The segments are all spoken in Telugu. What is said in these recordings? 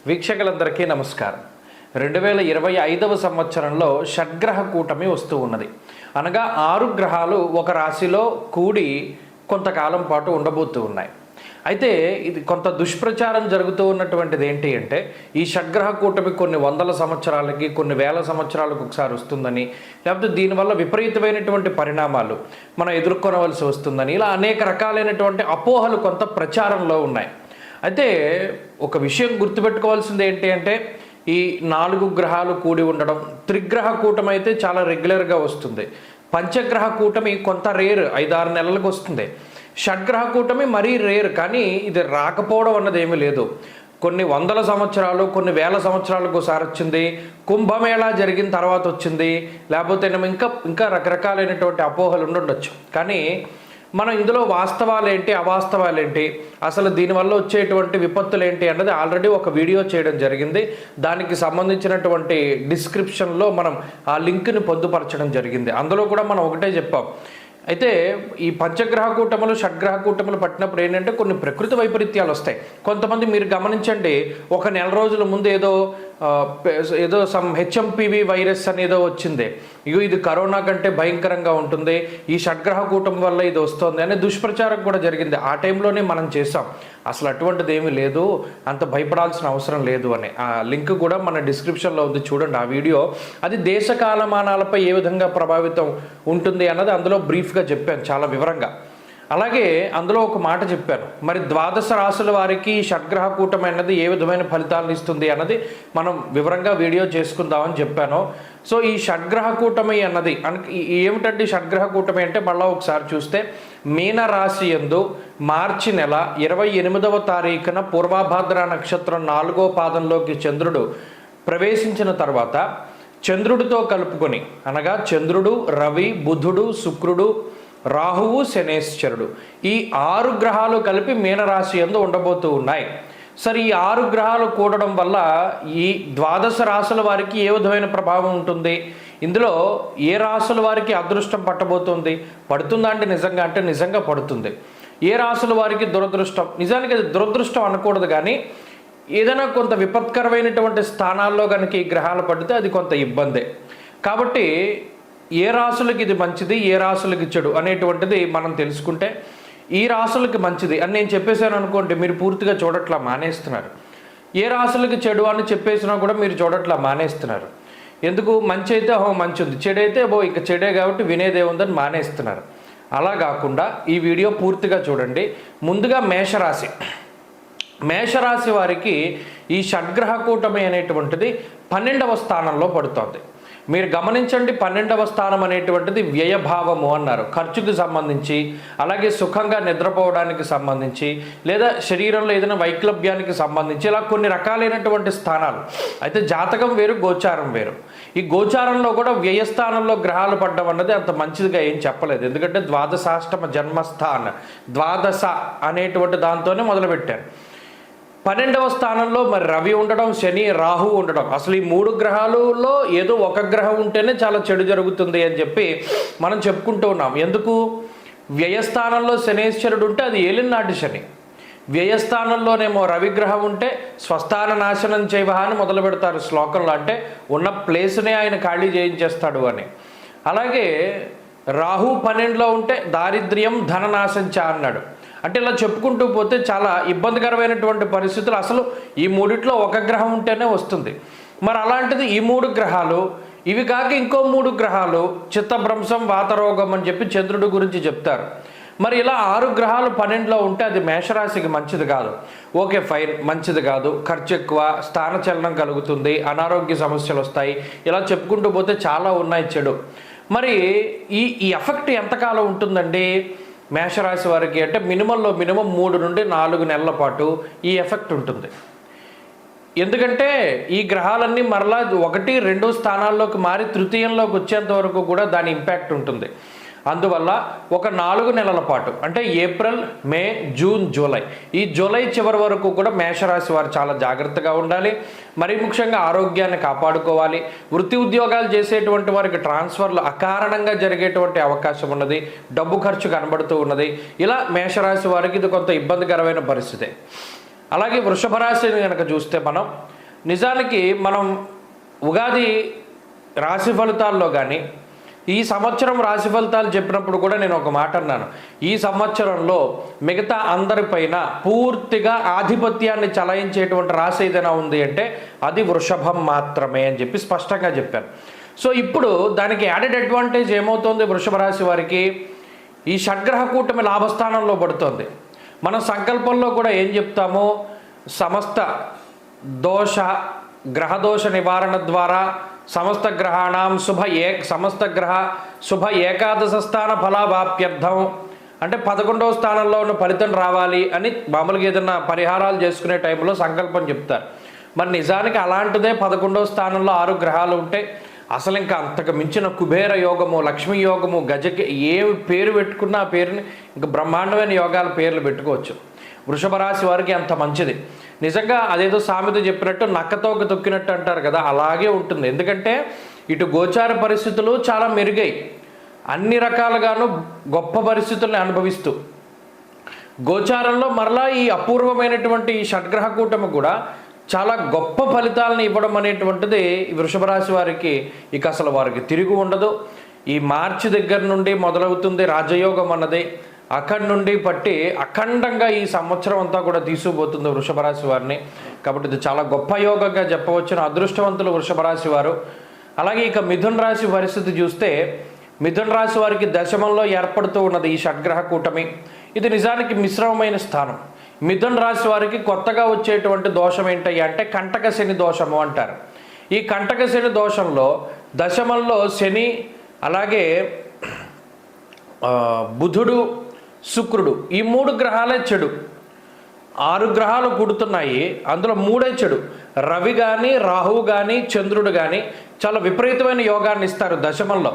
వీక్షకులందరికీ నమస్కారం. 2025వ సంవత్సరంలో షడ్గ్రహ కూటమి వస్తూ ఉన్నది. అనగా 6 గ్రహాలు ఒక రాశిలో కూడి కొంతకాలం పాటు ఉండబోతూ ఉన్నాయి. అయితే ఇది కొంత దుష్ప్రచారం జరుగుతూ ఉన్నటువంటిది ఏంటి అంటే, ఈ షడ్గ్రహ కూటమి కొన్ని వందల సంవత్సరాలకి, కొన్ని వేల సంవత్సరాలకు ఒకసారి వస్తుందని, లేకపోతే దీనివల్ల విపరీతమైనటువంటి పరిణామాలు మనం ఎదుర్కొనవలసి వస్తుందని, ఇలా అనేక రకాలైనటువంటి అపోహలు కొంత ప్రచారంలో ఉన్నాయి. అయితే ఒక విషయం గుర్తుపెట్టుకోవాల్సింది ఏంటి అంటే, ఈ 4 గ్రహాలు కూడి ఉండడం, త్రిగ్రహ కూటమి అయితే చాలా రెగ్యులర్గా వస్తుంది. పంచగ్రహ కూటమి కొంత రేర్, 5-6 నెలలకు వస్తుంది. షడ్గ్రహ కూటమి మరీ రేర్, కానీ ఇది రాకపోవడం అన్నది ఏమీ లేదు. కొన్ని వందల సంవత్సరాలు, కొన్ని వేల సంవత్సరాలకు ఒకసారి వచ్చింది. కుంభమేళా జరిగిన తర్వాత వచ్చింది, లేకపోతే ఇంకా రకరకాలైనటువంటి అపోహలు ఉండొచ్చు. కానీ మనం ఇందులో వాస్తవాలు ఏంటి, అవాస్తవాలు ఏంటి, అసలు దీనివల్ల వచ్చేటువంటి విపత్తులు ఏంటి అన్నది ఆల్రెడీ ఒక వీడియో చేయడం జరిగింది. దానికి సంబంధించినటువంటి డిస్క్రిప్షన్లో మనం ఆ లింక్ని పొందుపరచడం జరిగింది. అందులో కూడా మనం ఒకటే చెప్పాం. అయితే ఈ పంచగ్రహ కూటములు, షడ్గ్రహ కూటములు పట్టినప్పుడు ఏంటంటే కొన్ని ప్రకృతి వైపరీత్యాలు వస్తాయి. కొంతమంది మీరు గమనించండి, ఒక నెల రోజుల ముందు ఏదో సమ్ హెచ్ఎంపివి వైరస్ అనేదో వచ్చింది. ఇది కరోనా కంటే భయంకరంగా ఉంటుంది, ఈ షడ్గ్రహ కూటమి వల్ల ఇది వస్తుంది అనే దుష్ప్రచారం కూడా జరిగింది. ఆ టైంలోనే మనం చేసాం, అసలు అటువంటిది ఏమీ లేదు, అంత భయపడాల్సిన అవసరం లేదు అని. ఆ లింక్ కూడా మన డిస్క్రిప్షన్లో ఉంది, చూడండి ఆ వీడియో. అది దేశ కాలమానాలపై ఏ విధంగా ప్రభావితం ఉంటుంది అన్నది అందులో బ్రీఫ్గా చెప్పాను, చాలా వివరంగా. అలాగే అందులో ఒక మాట చెప్పాను, మరి 12 రాశుల వారికి షడ్గ్రహ కూటమి అన్నది ఏ విధమైన ఫలితాలను ఇస్తుంది అన్నది మనం వివరంగా వీడియో చేసుకుందామని చెప్పాను. సో ఈ షడ్గ్రహ కూటమి అన్నది ఏమిటంటే, షడ్గ్రహ కూటమి అంటే మళ్ళీ ఒకసారి చూస్తే, మీనరాశి యందు మార్చి నెల 28వ తారీఖున పూర్వభాద్ర నక్షత్రం 4వ పాదంలోకి చంద్రుడు ప్రవేశించిన తర్వాత, చంద్రుడితో కలుపుకొని, అనగా చంద్రుడు, రవి, బుధుడు, శుక్రుడు, రాహువు, శనేశ్వరుడు, ఈ 6 గ్రహాలు కలిపి మీనరాశి యందు ఉండబోతూ ఉన్నాయి. సరే, ఈ 6 గ్రహాలు కూడడం వల్ల ఈ 12 రాశుల వారికి ఏ విధమైన ప్రభావం ఉంటుంది, ఇందులో ఏ రాశుల వారికి అదృష్టం పట్టబోతుంది, పడుతుందా అంటే నిజంగా అంటే నిజంగా పడుతుంది. ఏ రాశుల వారికి దురదృష్టం, నిజానికి అది దురదృష్టం అనకూడదు, కానీ ఏదైనా కొంత విపత్కరమైనటువంటి స్థానాల్లో కనుక ఈ గ్రహాలు పడితే అది కొంత ఇబ్బందే. కాబట్టి ఏ రాశులకి ఇది మంచిది, ఏ రాశులకి చెడు అనేటువంటిది మనం తెలుసుకుంటే, ఈ రాశులకి మంచిది అని నేను చెప్పేశాను అనుకోండి, మీరు పూర్తిగా చూడట్లా మానేస్తున్నారు. ఏ రాశులకి చెడు అని చెప్పేసినా కూడా మీరు చూడట్లా మానేస్తున్నారు. ఎందుకు? మంచి అయితే మంచి ఉంది, చెడైతే ఇక చెడే కాబట్టి వినేదే ఉందని మానేస్తున్నారు. అలా కాకుండా ఈ వీడియో పూర్తిగా చూడండి. ముందుగా మేషరాశి వారికి ఈ షడ్గ్రహ కూటమి అనేటువంటిది 12వ స్థానంలో పడుతోంది. మీరు గమనించండి, 12వ స్థానం అనేటువంటిది వ్యయభావము అన్నారు, ఖర్చుకు సంబంధించి, అలాగే సుఖంగా నిద్రపోవడానికి సంబంధించి, లేదా శరీరంలో ఏదైనా వైక్లభ్యానికి సంబంధించి, ఇలా కొన్ని రకాలైనటువంటి స్థానాలు. అయితే జాతకం వేరు, గోచారం వేరు. ఈ గోచారంలో కూడా వ్యయస్థానంలో గ్రహాలు పడ్డం అన్నది అంత మంచిదిగా ఏం చెప్పలేదు. ఎందుకంటే ద్వాదశాష్టమ జన్మస్థాన, ద్వాదశ అనేటువంటి దాంతోనే మొదలుపెట్టారు. 12వ స్థానంలో మరి రవి ఉండడం, శని, రాహు ఉండడం. అసలు ఈ 3 గ్రహాలలో ఏదో ఒక గ్రహం ఉంటేనే చాలా చెడు జరుగుతుంది అని చెప్పి మనం చెప్పుకుంటూ ఉన్నాం. ఎందుకు? వ్యయస్థానంలో శనేశ్వరుడు ఉంటే అది ఏలినాటి శని, వ్యయస్థానంలోనేమో రవిగ్రహం ఉంటే స్వస్థాన నాశనం చేయవ అని మొదలు పెడతారు శ్లోకంలో. అంటే ఉన్న ప్లేస్నే ఆయన ఖాళీ చేయించేస్తాడు అని. అలాగే రాహు 12లో ఉంటే దారిద్ర్యం, ధననాశంచ అన్నాడు. అంటే ఇలా చెప్పుకుంటూ పోతే చాలా ఇబ్బందికరమైనటువంటి పరిస్థితులు అసలు ఈ 3 ఒక గ్రహం ఉంటేనే వస్తుంది. మరి అలాంటిది ఈ 3 గ్రహాలు, ఇవి కాక ఇంకో 3 గ్రహాలు, చిత్తభ్రంశం, వాతరోగం అని చెప్పి చంద్రుడి గురించి చెప్తారు. మరి ఇలా 6 గ్రహాలు 12లో ఉంటే అది మేషరాశికి మంచిది కాదు. ఓకే ఫైన్, మంచిది కాదు, ఖర్చు ఎక్కువ, స్థానచలనం కలుగుతుంది, అనారోగ్య సమస్యలు వస్తాయి, ఇలా చెప్పుకుంటూ పోతే చాలా ఉన్నాయి చెడు. మరి ఈ ఎఫెక్ట్ ఎంతకాలం ఉంటుందండి మేషరాశి వారికి అంటే? మినిమం 3 నుండి 4 నెలల పాటు ఈ ఎఫెక్ట్ ఉంటుంది. ఎందుకంటే ఈ గ్రహాలన్నీ మరలా 1, 2 స్థానాల్లోకి మారి తృతీయంలోకి వచ్చేంత వరకు కూడా దాని ఇంపాక్ట్ ఉంటుంది. అందువల్ల ఒక 4 నెలల పాటు, అంటే ఏప్రిల్, మే, జూన్, జూలై, ఈ జూలై చివరి వరకు కూడా మేషరాశి వారు చాలా జాగ్రత్తగా ఉండాలి. మరీ ముఖ్యంగా ఆరోగ్యాన్ని కాపాడుకోవాలి. వృత్తి ఉద్యోగాలు చేసేటువంటి వారికి ట్రాన్స్ఫర్లు అకారణంగా జరిగేటువంటి అవకాశం ఉన్నది, డబ్బు ఖర్చు కనబడుతూ ఉన్నది. ఇలా మేషరాశి వారికి ఇది కొంత ఇబ్బందికరమైన పరిస్థితి. అలాగే వృషభ రాశిని కనుక చూస్తే మనం నిజానికి మనం ఉగాది రాశి ఫలితాల్లో కానీ ఈ సంవత్సరం రాశి ఫలితాలు చెప్పినప్పుడు కూడా నేను ఒక మాట అన్నాను. ఈ సంవత్సరంలో మిగతా అందరిపైన పూర్తిగా ఆధిపత్యాన్ని చలాయించేటువంటి రాశి ఏదైనా ఉంది అంటే అది వృషభం మాత్రమే అని చెప్పి స్పష్టంగా చెప్పాను. సో ఇప్పుడు దానికి యాడెడ్ అడ్వాంటేజ్ ఏమవుతుంది? వృషభ రాశి వారికి ఈ షడ్గ్రహ కూటమి లాభస్థానంలో పడుతుంది. మన సంకల్పంలో కూడా ఏం చెప్తామో, సమస్త దోష గ్రహదోష నివారణ ద్వారా సమస్త గ్రహాణం సమస్త గ్రహ శుభ ఏకాదశ స్థాన ఫలావాప్యర్థం అంటే 11వ స్థానంలో ఉన్న ఫలితం రావాలి అని మామూలుగా ఏదైనా పరిహారాలు చేసుకునే టైంలో సంకల్పం చెప్తారు. మరి నిజానికి అలాంటిదే 11వ స్థానంలో 6 గ్రహాలు ఉంటే అసలు ఇంకా అంతకు మించిన కుబేర యోగము, లక్ష్మీ యోగము, గజకి ఏ పేరు పెట్టుకున్నా ఆ పేరుని ఇంకా బ్రహ్మాండమైన యోగాల పేర్లు పెట్టుకోవచ్చు. వృషభ రాశి వారికి అంత మంచిది. నిజంగా అదేదో సామెత చెప్పినట్టు నక్కతోక తొక్కినట్టు అంటారు కదా, అలాగే ఉంటుంది. ఎందుకంటే ఇటు గోచార పరిస్థితులు చాలా మెరుగాయి, అన్ని రకాలుగాను గొప్ప పరిస్థితుల్ని అనుభవిస్తూ గోచారంలో మరలా ఈ అపూర్వమైనటువంటి ఈ షడ్గ్రహ కూటమి కూడా చాలా గొప్ప ఫలితాలను ఇవ్వడం అనేటువంటిది వృషభ రాశి వారికి ఇక అసలు వారికి తిరిగి ఉండదు. ఈ మార్చి దగ్గర నుండి మొదలవుతుంది రాజయోగం అన్నది. అక్కడి నుండి పట్టి అఖండంగా ఈ సంవత్సరం అంతా కూడా తీసుకుపోతుంది వృషభ రాశి వారిని. కాబట్టి ఇది చాలా గొప్ప యోగంగా చెప్పవచ్చిన అదృష్టవంతులు వృషభ రాశి వారు. అలాగే ఇక మిథున రాశి పరిస్థితి చూస్తే మిథున రాశి వారికి దశమంలో ఏర్పడుతూ ఉన్నది ఈ షడ్గ్రహ కూటమి. ఇది నిజానికి మిశ్రమమైన స్థానం. మిథున రాశి వారికి కొత్తగా వచ్చేటువంటి దోషం ఏంటయ్యా అంటే కంటక శని దోషము అంటారు. ఈ కంటక శని దోషంలో దశమంలో శని, అలాగే బుధుడు, శుక్రుడు, ఈ 3 గ్రహాలే చెడు. 6 గ్రహాలు కూడుతున్నాయి, అందులో 3 చెడు. రవి కానీ, రాహువు కానీ, చంద్రుడు కానీ చాలా విపరీతమైన యోగాన్ని ఇస్తారు దశమంలో.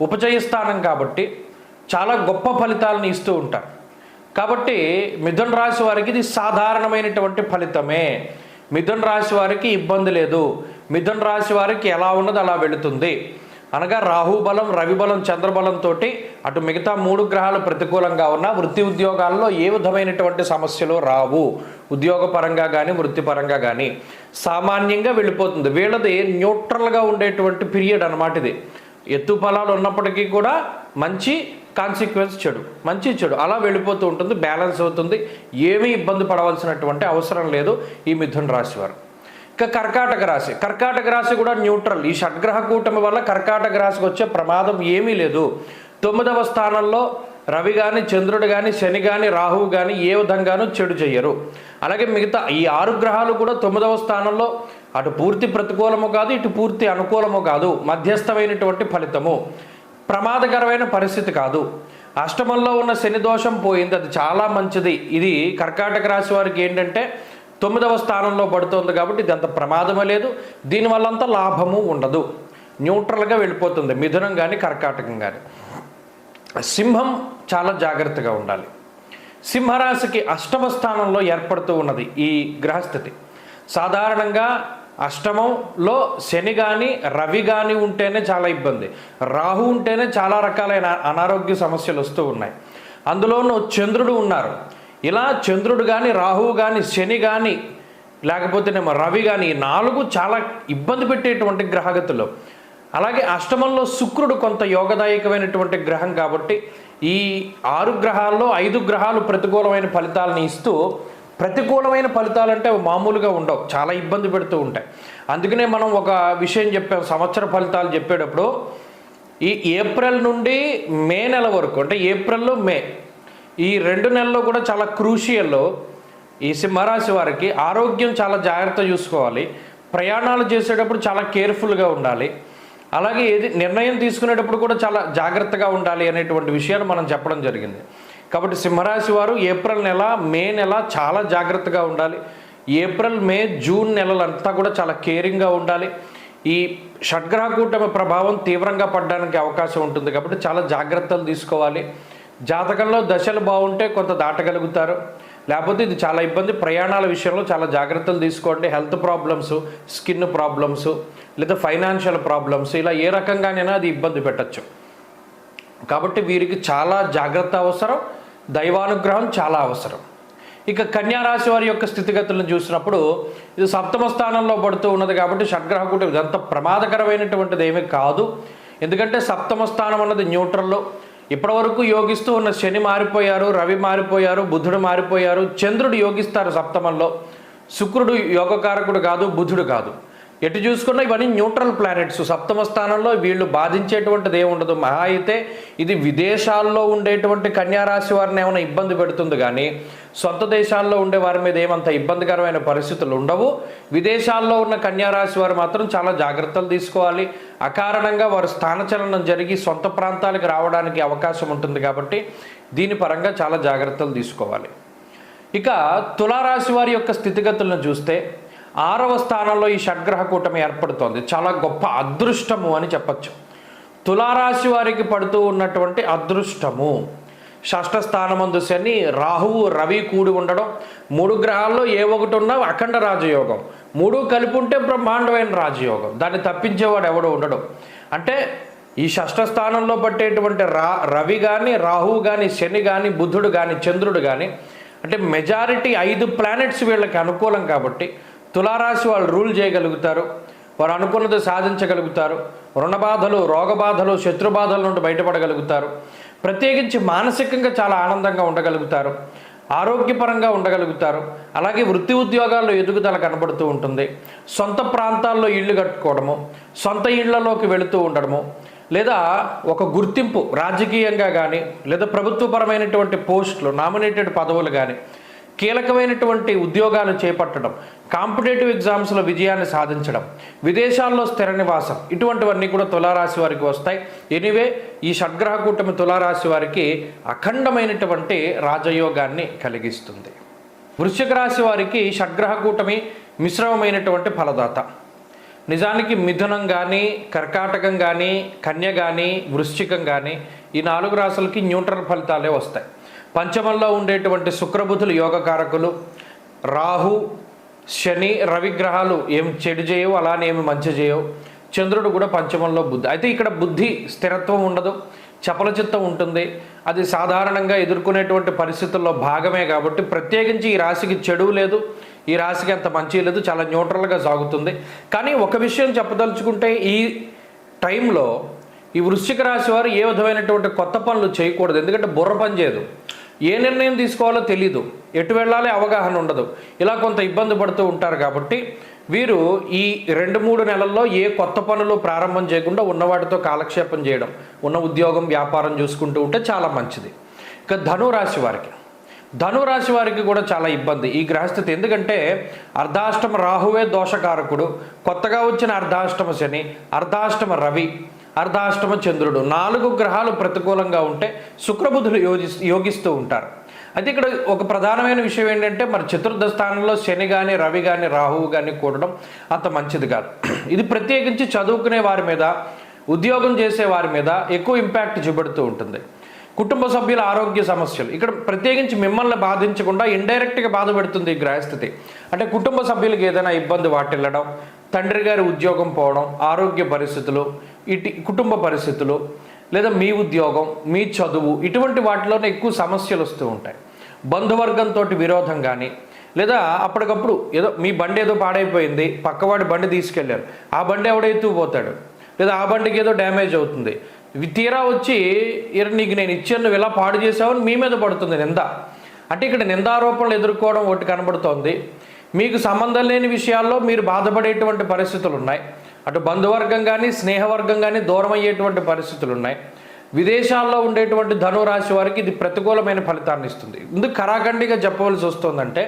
ఉపచయ స్థానం కాబట్టి చాలా గొప్ప ఫలితాలను ఇస్తూ ఉంటారు. కాబట్టి మిథున రాశి వారికి ఇది సాధారణమైనటువంటి ఫలితమే. మిథున రాశి వారికి ఇబ్బంది లేదు. మిథున రాశి వారికి ఎలా ఉన్నది అలా వెళుతుంది. అనగా రాహు బలం, రవి బలం, చంద్రబలంతో అటు మిగతా 3 గ్రహాలు ప్రతికూలంగా ఉన్న వృత్తి ఉద్యోగాల్లో ఏ విధమైనటువంటి సమస్యలు రావు. ఉద్యోగపరంగా కానీ వృత్తిపరంగా కానీ సామాన్యంగా వెళ్ళిపోతుంది. వీళ్ళది న్యూట్రల్గా ఉండేటువంటి పీరియడ్ అన్నమాట. ఇది ఎత్తు ఫలాలు ఉన్నప్పటికీ కూడా మంచి కాన్సిక్వెన్స్ చెడు, మంచి చెడు అలా వెళ్ళిపోతూ ఉంటుంది, బ్యాలెన్స్ అవుతుంది. ఏమీ ఇబ్బంది పడవలసినటువంటి అవసరం లేదు ఈ మిథున రాశి వారు. ఇక కర్కాటక రాశి. కర్కాటక రాశి కూడా న్యూట్రల్. ఈ షడ్గ్రహ కూటమి వల్ల కర్కాటక రాశికి వచ్చే ప్రమాదం ఏమీ లేదు. 9వ స్థానంలో రవి కానీ, చంద్రుడు కానీ, శని కానీ, రాహువు కానీ ఏ విధంగానూ చెడు చెయ్యరు. అలాగే మిగతా ఈ 6 గ్రహాలు కూడా 9వ స్థానంలో అటు పూర్తి ప్రతికూలము కాదు, ఇటు పూర్తి అనుకూలము కాదు, మధ్యస్థమైనటువంటి ఫలితము. ప్రమాదకరమైన పరిస్థితి కాదు. అష్టమంలో ఉన్న శని దోషం పోయింది, అది చాలా మంచిది. ఇది కర్కాటక రాశి వారికి ఏంటంటే 9వ స్థానంలో పడుతుంది కాబట్టి ఇది అంత ప్రమాదమే లేదు. దీనివల్ల అంత లాభము ఉండదు, న్యూట్రల్గా వెళ్ళిపోతుంది మిథునం కానీ కర్కాటకం కానీ. సింహం చాలా జాగ్రత్తగా ఉండాలి. సింహరాశికి 8వ స్థానంలో ఏర్పడుతూ ఉన్నది ఈ గ్రహస్థితి. సాధారణంగా అష్టమంలో శని కానీ, రవి కానీ ఉంటేనే చాలా ఇబ్బంది. రాహు ఉంటేనే చాలా రకాలైన అనారోగ్య సమస్యలు వస్తూ ఉన్నాయి. అందులోనూ చంద్రుడు ఉన్నారు. ఇలా చంద్రుడు కానీ, రాహువు కానీ, శని కానీ, లేకపోతేనేమో రవి కానీ, ఈ 4 చాలా ఇబ్బంది పెట్టేటువంటి గ్రహగతులు. అలాగే అష్టమంలో శుక్రుడు కొంత యోగదాయకమైనటువంటి గ్రహం కాబట్టి ఈ 6 గ్రహాల్లో 5 గ్రహాలు ప్రతికూలమైన ఫలితాలను ఇస్తూ, ప్రతికూలమైన ఫలితాలు అంటే మామూలుగా ఉండవు, చాలా ఇబ్బంది పెడుతూ ఉంటాయి. అందుకనే మనం ఒక విషయం చెప్పాం సంవత్సర ఫలితాలు చెప్పేటప్పుడు, ఈ ఏప్రిల్ నుండి మే నెల వరకు అంటే ఏప్రిల్, మే ఈ 2 నెలల్లో కూడా చాలా క్రూషియల్. ఈ సింహరాశి వారికి ఆరోగ్యం చాలా జాగ్రత్త చూసుకోవాలి. ప్రయాణాలు చేసేటప్పుడు చాలా కేర్ఫుల్గా ఉండాలి. అలాగే ఏది నిర్ణయం తీసుకునేటప్పుడు కూడా చాలా జాగ్రత్తగా ఉండాలి అనేటువంటి విషయాలు మనం చెప్పడం జరిగింది. కాబట్టి సింహరాశి వారు ఏప్రిల్ నెల, మే నెల చాలా జాగ్రత్తగా ఉండాలి. ఏప్రిల్, మే, జూన్ నెలలంతా కూడా చాలా కేరింగ్గా ఉండాలి. ఈ షడ్గ్రహ కూటమి ప్రభావం తీవ్రంగా పడడానికి అవకాశం ఉంటుంది కాబట్టి చాలా జాగ్రత్తలు తీసుకోవాలి. జాతకంలో దశలు బాగుంటే కొంత దాటగలుగుతారు, లేకపోతే ఇది చాలా ఇబ్బంది. ప్రయాణాల విషయంలో చాలా జాగ్రత్తలు తీసుకోండి. హెల్త్ ప్రాబ్లమ్స్, స్కిన్ ప్రాబ్లమ్స్, లేదా ఫైనాన్షియల్ ప్రాబ్లమ్స్, ఇలా ఏ రకంగానైనా అది ఇబ్బంది పెట్టచ్చు. కాబట్టి వీరికి చాలా జాగ్రత్త అవసరం, దైవానుగ్రహం చాలా అవసరం. ఇక కన్యా రాశి వారి యొక్క స్థితిగతులను చూసినప్పుడు ఇది సప్తమ స్థానంలో పడుతూ ఉన్నది కాబట్టి షడ్గ్రహ కూటమి ఇదంత ప్రమాదకరమైనటువంటిది ఏమీ కాదు. ఎందుకంటే సప్తమ స్థానం అన్నది న్యూట్రల్లో. ఇప్పటివరకు యోగిస్తూ ఉన్న శని మారిపోయారు, రవి మారిపోయారు, బుధుడు మారిపోయారు, చంద్రుడు యోగిస్తారు సప్తమంలో. శుక్రుడు యోగకారకుడు కాదు, బుధుడు కాదు. ఎటు చూసుకున్నా ఇవన్నీ న్యూట్రల్ ప్లానెట్స్. సప్తమ స్థానంలో వీళ్ళు బాధించేటువంటిది ఏముండదు. మహా అయితే ఇది విదేశాల్లో ఉండేటువంటి కన్యా రాశి వారిని ఏమైనా ఇబ్బంది పెడుతుంది, కానీ సొంత దేశాల్లో ఉండే వారి మీద ఏమంత ఇబ్బందికరమైన పరిస్థితులు ఉండవు. విదేశాల్లో ఉన్న కన్యా రాశి వారు మాత్రం చాలా జాగ్రత్తలు తీసుకోవాలి. అకారణంగా వారు స్థానచలనం జరిగి సొంత ప్రాంతాలకు రావడానికి అవకాశం ఉంటుంది కాబట్టి దీని పరంగా చాలా జాగ్రత్తలు తీసుకోవాలి. ఇక తులారాశి వారి యొక్క స్థితిగతులను చూస్తే 6వ స్థానంలో ఈ షడ్గ్రహ కూటమి ఏర్పడుతోంది. చాలా గొప్ప అదృష్టము అని చెప్పచ్చు. తులారాశి వారికి పడుతూ ఉన్నటువంటి అదృష్టము. షష్ఠ స్థానమందు శని, రాహువు, రవి కూడి ఉండడం, 3 గ్రహాల్లో ఏ ఒకటి ఉన్నా అఖండ రాజయోగం. 3 కలిపి ఉంటే బ్రహ్మాండమైన రాజయోగం. దాన్ని తప్పించేవాడు ఎవడు ఉండడం. అంటే ఈ షష్ఠ స్థానంలో పట్టేటువంటి రవి కానీ, రాహువు కానీ, శని కానీ, బుధుడు కానీ, చంద్రుడు కానీ, అంటే మెజారిటీ 5 ప్లానెట్స్ వీళ్ళకి అనుకూలం కాబట్టి తులారాశి వాళ్ళు రూల్ చేయగలుగుతారు. వారు అనుకున్నది సాధించగలుగుతారు. రుణబాధలు, రోగబాధలు, శత్రుబాధల నుండి బయటపడగలుగుతారు. ప్రత్యేకించి మానసికంగా చాలా ఆనందంగా ఉండగలుగుతారు. ఆరోగ్యపరంగా ఉండగలుగుతారు. అలాగే వృత్తి ఉద్యోగాల్లో ఎదుగుదల కనబడుతూ ఉంటుంది. సొంత ప్రాంతాల్లో ఇళ్ళు కట్టుకోవడము, సొంత ఇళ్లలోకి వెళుతూ ఉండడము, లేదా ఒక గుర్తింపు రాజకీయంగా కానీ, లేదా ప్రభుత్వపరమైనటువంటి పోస్టులు, నామినేటెడ్ పదవులు కానీ, కీలకమైనటువంటి ఉద్యోగాలు చేపట్టడం, కాంపిటేటివ్ ఎగ్జామ్స్లో విజయాన్ని సాధించడం, విదేశాల్లో స్థిర నివాసం, ఇటువంటివన్నీ కూడా తులారాశి వారికి వస్తాయి. ఎనీవే ఈ షడ్గ్రహ కూటమి తులారాశి వారికి అఖండమైనటువంటి రాజయోగాన్ని కలిగిస్తుంది. వృశ్చిక రాశి వారికి షడ్గ్రహ కూటమి మిశ్రమమైనటువంటి ఫలదాత. నిజానికి మిథునం కానీ, కర్కాటకం కానీ, కన్య కానీ, వృశ్చికం కానీ ఈ 4 రాశులకి న్యూట్రల్ ఫలితాలే వస్తాయి. పంచమంలో ఉండేటువంటి శుక్రబుధులు యోగకారకులు. రాహు, శని, రవి గ్రహాలు ఏం చెడు చేయవు, అలానే ఏమి మంచి చేయవు. చంద్రుడు కూడా పంచమంలో బుద్ధి. అయితే ఇక్కడ బుద్ధి స్థిరత్వం ఉండదు, చపల చిత్తం ఉంటుంది. అది సాధారణంగా ఎదుర్కొనేటువంటి పరిస్థితుల్లో భాగమే కాబట్టి ప్రత్యేకించి ఈ రాశికి చెడు లేదు, ఈ రాశికి అంత మంచి లేదు, చాలా న్యూట్రల్గా సాగుతుంది. కానీ ఒక విషయం చెప్పదలుచుకుంటే ఈ టైంలో ఈ వృశ్చిక రాశి వారు ఏ విధమైనటువంటి కొత్త పనులు చేయకూడదు. ఎందుకంటే బుర్ర పని చేయదు, ఏ నిర్ణయం తీసుకోవాలో తెలీదు, ఎటు వెళ్ళాలి అవగాహన ఉండదు, ఇలా కొంత ఇబ్బంది పడుతూ ఉంటారు. కాబట్టి వీరు ఈ 2-3 నెలల్లో ఏ కొత్త పనులు ప్రారంభం చేయకుండా ఉన్నవాటితో కాలక్షేపం చేయడం, ఉన్న ఉద్యోగం వ్యాపారం చూసుకుంటూ ఉంటే చాలా మంచిది. ఇక ధనురాశి వారికి కూడా చాలా ఇబ్బంది ఈ గ్రహస్థితి. ఎందుకంటే అర్ధాష్టమ రాహువే దోషకారకుడు, కొత్తగా వచ్చిన అర్ధాష్టమ శని, అర్ధాష్టమ రవి, అర్ధాష్టమ చంద్రుడు, 4 గ్రహాలు ప్రతికూలంగా ఉంటే శుక్రబుధులు యోగిస్తూ ఉంటారు. అయితే ఇక్కడ ఒక ప్రధానమైన విషయం ఏంటంటే మరి చతుర్థ స్థానంలో శని కానీ, రవి కానీ, రాహువు కానీ కూడడం అంత మంచిది కాదు. ఇది ప్రత్యేకించి చదువుకునే వారి మీద, ఉద్యోగం చేసే వారి మీద ఎక్కువ ఇంపాక్ట్ చూపెడుతూ ఉంటుంది. కుటుంబ సభ్యుల ఆరోగ్య సమస్యలు ఇక్కడ ప్రత్యేకించి మిమ్మల్ని బాధించకుండా ఇండైరెక్ట్గా బాధ పెడుతుంది ఈ గ్రహస్థితి. అంటే కుటుంబ సభ్యులకు ఏదైనా ఇబ్బంది వాటిల్లడం, తండ్రి గారి ఉద్యోగం పోవడం, ఆరోగ్య పరిస్థితులు, కుటుంబ పరిస్థితులు, లేదా మీ ఉద్యోగం, మీ చదువు, ఇటువంటి వాటిలోనే ఎక్కువ సమస్యలు వస్తూ ఉంటాయి. బంధువర్గంతో విరోధం కానీ, లేదా అప్పటికప్పుడు ఏదో మీ బండి ఏదో పాడైపోయింది, పక్కవాడి బండి తీసుకెళ్ళారు, ఆ బండి ఎవడైతూ పోతాడు, లేదా ఆ బండికి ఏదో డ్యామేజ్ అవుతుంది, తీరా వచ్చి నీకు నేను ఇచ్చాను నువ్వు ఇలా పాడు చేసావని మీ మీద పడుతుంది నింద. అంటే ఇక్కడ నిందారోపణలు ఎదుర్కోవడం ఒకటి కనబడుతోంది. మీకు సంబంధం లేని విషయాల్లో మీరు బాధపడేటువంటి పరిస్థితులు ఉన్నాయి. అటు బంధువర్గం కానీ, స్నేహవర్గం కానీ దూరం అయ్యేటువంటి పరిస్థితులు ఉన్నాయి. విదేశాల్లో ఉండేటువంటి ధనురాశి వారికి ఇది ప్రతికూలమైన ఫలితాన్ని ఇస్తుంది. ఎందుకు కరాఖండిగా చెప్పవలసి వస్తుందంటే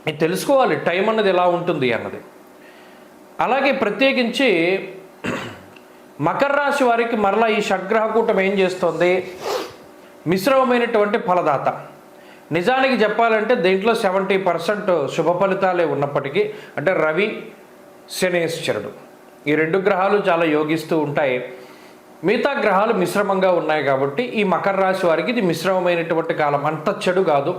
ఇది తెలుసుకోవాలి టైం అన్నది ఎలా ఉంటుంది అన్నది. అలాగే ప్రత్యేకించి మకర రాశి వారికి మరలా ఈ షడ్గ్రహ కూటమి ఏం చేస్తుంది, మిశ్రమమైనటువంటి ఫలదాత. నిజానికి చెప్పాలంటే దీంట్లో 70% శుభ ఫలితాలే ఉన్నప్పటికీ, అంటే రవి శనేశ్వరుడు ఈ 2 గ్రహాలు చాలా యోగిస్తూ ఉంటాయి. మిగతా గ్రహాలు మిశ్రమంగా ఉన్నాయి కాబట్టి ఈ మకర రాశి వారికి ఇది మిశ్రమమైనటువంటి కాలం, అంత చెడు కాదు.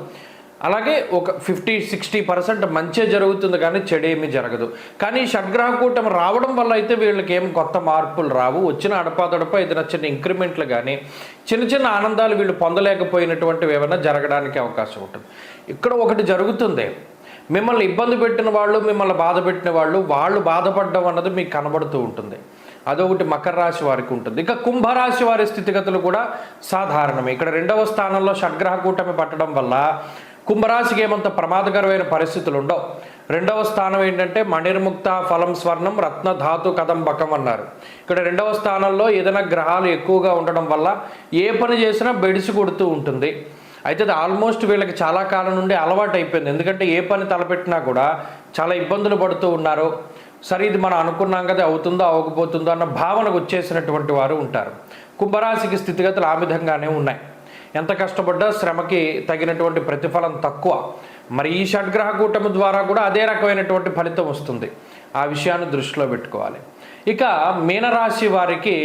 అలాగే ఒక 50-60% మంచే జరుగుతుంది కానీ చెడేమీ జరగదు. కానీ షడ్గ్రహ కూటమి రావడం వల్ల అయితే వీళ్ళకి ఏం కొత్త మార్పులు రావు. వచ్చిన అడపాదడప ఏదైనా చిన్న ఇంక్రిమెంట్లు కానీ చిన్న చిన్న ఆనందాలు వీళ్ళు పొందలేకపోయినటువంటివి ఏమైనా జరగడానికి అవకాశం ఉంటుంది. ఇక్కడ ఒకటి జరుగుతుంది, మిమ్మల్ని ఇబ్బంది పెట్టిన వాళ్ళు, మిమ్మల్ని బాధ పెట్టిన వాళ్ళు బాధపడడం అన్నది మీకు కనబడుతూ ఉంటుంది. అదొకటి మకర రాశి వారికి ఉంటుంది. ఇక కుంభరాశి వారి స్థితిగతులు కూడా సాధారణమే. ఇక్కడ 2వ స్థానంలో షడ్గ్రహ కూటమి పట్టడం వల్ల కుంభరాశికి ఏమంత ప్రమాదకరమైన పరిస్థితులు ఉండవు. 2వ స్థానం ఏంటంటే మణిర్ముక్త ఫలం స్వర్ణం రత్న ధాతు కదంబకం అన్నారు. ఇక్కడ 2వ స్థానంలో ఏదైనా గ్రహాలు ఎక్కువగా ఉండడం వల్ల ఏ పని చేసినా బెడిసి కొడుతూ ఉంటుంది. అయితే అది ఆల్మోస్ట్ వీళ్ళకి చాలా కాలం నుండి అలవాటు అయిపోయింది. ఎందుకంటే ఏ పని తలపెట్టినా కూడా చాలా ఇబ్బందులు పడుతూ ఉన్నారు. సరే ఇది మనం అనుకున్నాం కదా, అవుతుందో అవ్వకపోతుందో అన్న భావనకు వచ్చేసినటువంటి వారు ఉంటారు. కుంభరాశికి స్థితిగతులు ఆ విధంగానే ఉన్నాయి. ఎంత కష్టపడ్డా శ్రమకి తగినటువంటి ప్రతిఫలం తక్కువ. మరి ఈ షడ్గ్రహ కూటమి ద్వారా కూడా అదే రకమైనటువంటి ఫలితం వస్తుంది. ఆ విషయాన్ని దృష్టిలో పెట్టుకోవాలి. ఇక మీనరాశి వారికి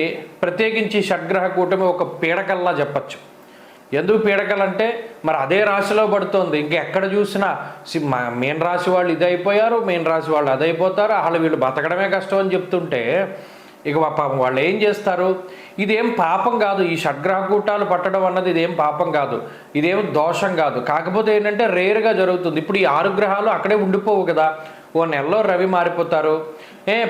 ప్రత్యేకించి షడ్గ్రహ కూటమి ఒక పీడకల్లా చెప్పచ్చు. ఎందుకు పీడకలంటే మరి అదే రాశిలో పడుతోంది. ఇంకెక్కడ చూసినా మీన రాశి వాళ్ళు ఇది అయిపోయారు, మీన రాశి వాళ్ళు అదైపోతారు, అసలు వీళ్ళు బతకడమే కష్టం అని చెప్తుంటే ఇక పాపం వాళ్ళు ఏం చేస్తారు? ఇదేం పాపం కాదు. ఈ షడ్గ్రహ కూటాలు పట్టడం అన్నది ఇదేం పాపం కాదు, ఇదేం దోషం కాదు. కాకపోతే ఏంటంటే రేరుగా జరుగుతుంది. ఇప్పుడు ఈ 6 గ్రహాలు అక్కడే ఉండిపోవు కదా. ఓ నెలలో రవి మారిపోతారు,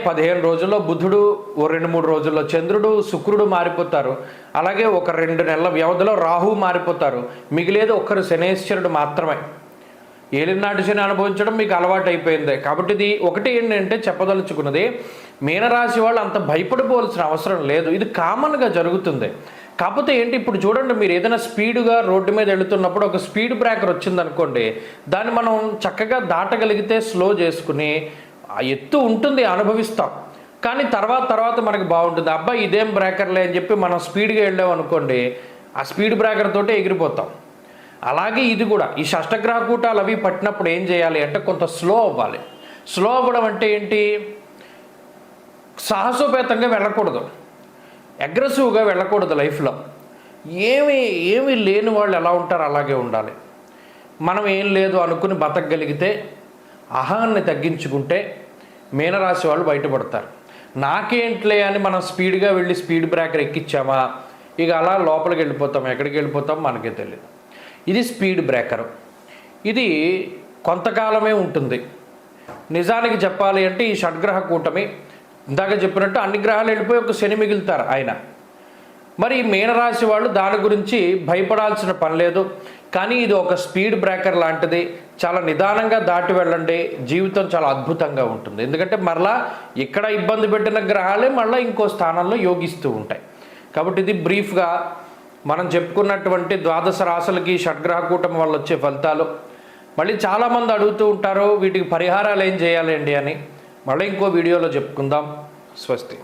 15 రోజుల్లో బుధుడు, ఓ 2-3 రోజుల్లో చంద్రుడు, శుక్రుడు మారిపోతారు. అలాగే ఒక 2 నెలల వ్యవధిలో రాహు మారిపోతారు. మిగిలేది ఒక్కరు శనేశ్వరుడు మాత్రమే. ఏలినాటి శని అనుభవించడం మీకు అలవాటు అయిపోయింది. కాబట్టి ఇది ఒకటి ఏంటంటే చెప్పదలుచుకున్నది, మీనరాశి వాళ్ళు అంత భయపడిపోవాల్సిన అవసరం లేదు. ఇది కామన్గా జరుగుతుంది. కాకపోతే ఏంటి, ఇప్పుడు చూడండి, మీరు ఏదైనా స్పీడ్గా రోడ్డు మీద వెళుతున్నప్పుడు ఒక స్పీడ్ బ్రేకర్ వచ్చిందనుకోండి, దాన్ని మనం చక్కగా దాటగలిగితే స్లో చేసుకుని ఆ ఎత్తు ఉంటుంది, అనుభవిస్తాం. కానీ తర్వాత మనకు బాగుంటుంది. అబ్బాయి ఇదేం బ్రేకర్లే అని చెప్పి మనం స్పీడ్గా వెళ్ళాం అనుకోండి, ఆ స్పీడ్ బ్రేకర్ తోటే ఎగిరిపోతాం. అలాగే ఇది కూడా ఈ షష్టగ్రహ కూటాలు అవి పట్టినప్పుడు ఏం చేయాలి అంటే కొంత స్లో అవ్వాలి. స్లో అవ్వడం అంటే ఏంటి, సాహసోపేతంగా వెళ్ళకూడదు, అగ్రెసివ్గా వెళ్ళకూడదు. లైఫ్లో ఏమీ లేని వాళ్ళు ఎలా ఉంటారో అలాగే ఉండాలి. మనం ఏం లేదు అనుకుని బతకగలిగితే, అహాన్ని తగ్గించుకుంటే మీనరాశి వాళ్ళు బయటపడతారు. నాకేంట్లే అని మనం స్పీడ్గా వెళ్ళి స్పీడ్ బ్రేకర్ ఎక్కించామా, ఇక అలా లోపలికి వెళ్ళిపోతాం. ఎక్కడికి వెళ్ళిపోతాం మనకే తెలియదు. ఇది స్పీడ్ బ్రేకరు. ఇది కొంతకాలమే ఉంటుంది. నిజానికి చెప్పాలి అంటే ఈ షడ్గ్రహ కూటమి ఇందాక చెప్పినట్టు అన్ని గ్రహాలు వెళ్ళిపోయి ఒక శని మిగులుతారు ఆయన. మరి మీనరాశి వాళ్ళు దాని గురించి భయపడాల్సిన పని లేదు. కానీ ఇది ఒక స్పీడ్ బ్రేకర్ లాంటిది. చాలా నిదానంగా దాటి వెళ్ళండి, జీవితం చాలా అద్భుతంగా ఉంటుంది. ఎందుకంటే మరలా ఇక్కడ ఇబ్బంది పెట్టిన గ్రహాలే మళ్ళీ ఇంకో స్థానంలో యోగిస్తూ ఉంటాయి. కాబట్టి ఇది బ్రీఫ్గా మనం చెప్పుకున్నటువంటి 12 రాశులకి షడ్గ్రహ కూటమి వల్ల వచ్చే ఫలితాలు. మళ్ళీ చాలామంది అడుగుతూ ఉంటారు వీటికి పరిహారాలు ఏం చేయాలండి అని. మళ్ళీ ఇంకో వీడియోలో చెప్పుకుందాం. స్వస్తి.